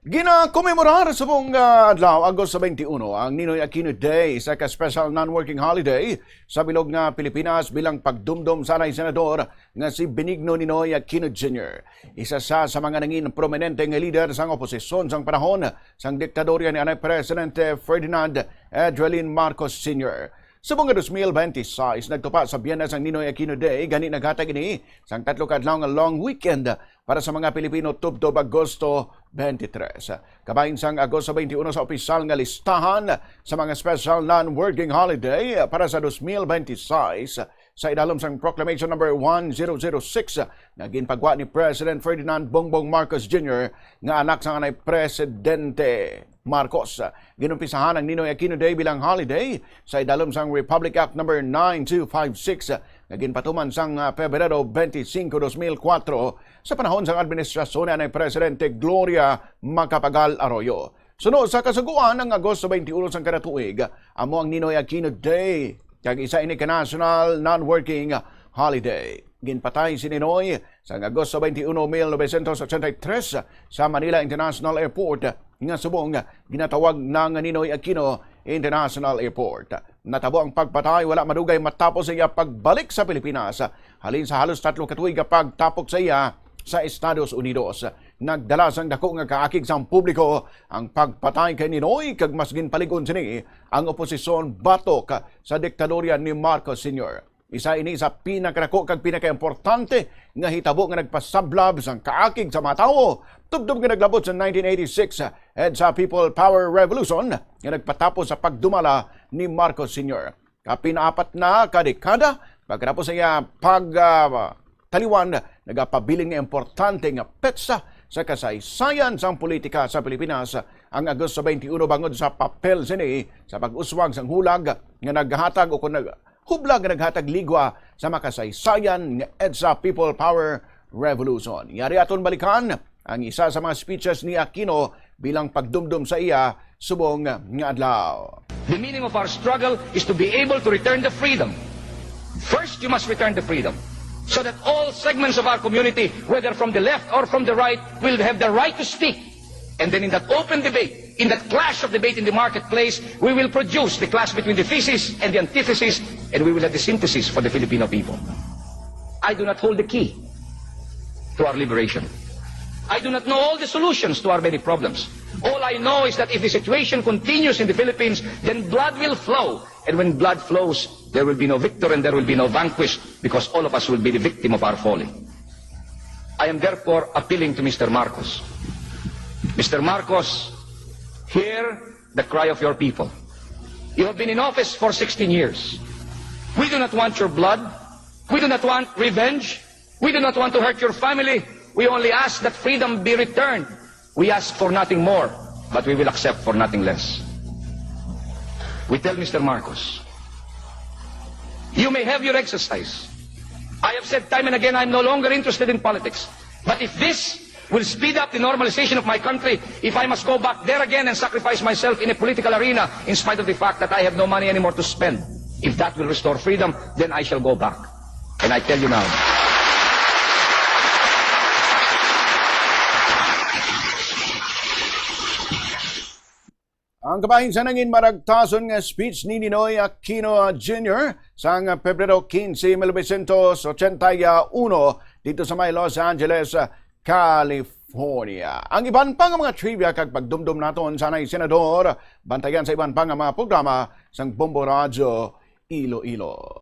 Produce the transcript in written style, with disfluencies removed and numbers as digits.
Ginakomemorar subong adlaw Agosto 21 ang Ninoy Aquino Day sa ka-special non-working holiday sa bilog nga Pilipinas bilang pagdumdum sa senador nga si Benigno Ninoy Aquino Jr. Isa sa mga nangin prominente nga leader sang oposisyon sang panahon sang diktadorya ni Presidente Ferdinand Adelin Marcos Sr. Subong 2026 nagtupa sa Biyernes ang Ninoy Aquino Day gani naghatag ini sang tatlo ka adlaw nga long weekend para sa mga Pilipino tubtob Agosto 23. Kabahin sang Agosto 21 sa opisyal nga listahan sa mga special non-working holiday para sa 2026 sa idalom sang Proclamation number 1006 na ginpagwa ni President Ferdinand Bongbong Marcos Jr. nga anak sang anay Presidente Marcos. Ginumpisahan ang Ninoy Aquino Day bilang holiday sa idalom sang Republic Act number 9256 na ginpatuman sang Pebrero 25, 2004 sa panahon sang administrasyon ni Presidente Gloria Macapagal Arroyo. Sunod sa kasaguan ng Agosto 21 sang kadatuig, amo ang Ninoy Aquino Day kag isa ini ka national non-working holiday. Ginpatay si Ninoy sa Agosto 21, 1983 sa Manila International Airport nga subong ginatawag ng Ninoy Aquino International Airport. Natabo ang pagpatay wala madugay matapos sa iya pagbalik sa Pilipinas halin sa halos 3 katuig pagtapok sa iya sa Estados Unidos. Nagdala sang dako nga kaakig sang publiko ang pagpatay kay Ninoy kag mas ginpaligon sini ang oposisyon batok sa diktadorya ni Marcos Sr. Isa ini sa pinakadako kag pinakaimportante nga hitabo nga nagpasablab sang kaakig sa mga tawo tubtob nga naglabot sa 1986 at sa People Power Revolution nga nagpatapos sa pagdumala ni Marcos Sr. Kapinaapat na kadekada pagkatapos sa iya taliwan nagapabiling nga importante nga petsa sa kasaysayan sang politika sa Pilipinas ang Agosto 21 bangod sa papel sini sa pag-uswag sang hulag nga naghatag o hublag nga naghatag ligwa sa makasaysayan nga EDSA People Power Revolution. Yari aton balikan ang isa sa mga speeches ni Aquino bilang pagdumdum sa iya subong nga adlaw. The meaning of our struggle is to be able to return the freedom. First, you must return the freedom so that all segments of our community, whether from the left or from the right, will have the right to speak. And then in that open debate, in that clash of debate in the marketplace, we will produce the clash between the thesis and the antithesis, and we will have the synthesis for the Filipino people. I do not hold the key to our liberation. I do not know all the solutions to our many problems. All I know is that if the situation continues in the Philippines, then blood will flow. And when blood flows, there will be no victor and there will be no vanquished, because all of us will be the victim of our folly. I am therefore appealing to Mr. Marcos. Mr. Marcos, hear the cry of your people. You have been in office for 16 years. We do not want your blood. We do not want revenge. We do not want to hurt your family. We only ask that freedom be returned. We ask for nothing more, but we will accept for nothing less. We tell Mr. Marcos, you may have your exercise. I have said time and again I'm no longer interested in politics. But if this will speed up the normalization of my country, if I must go back there again and sacrifice myself in a political arena in spite of the fact that I have no money anymore to spend, if that will restore freedom, then I shall go back. And I tell you now, ang kabahin sa nangin maragtason nga speech ni Ninoy Aquino Jr. sang Pebrero 15, 1981 dito sa may Los Angeles, California. Ang iban pang mga trivia kag pagdumdum naton sanay senador bantayan sa iban pang mga programa sang Bombo Radyo Iloilo.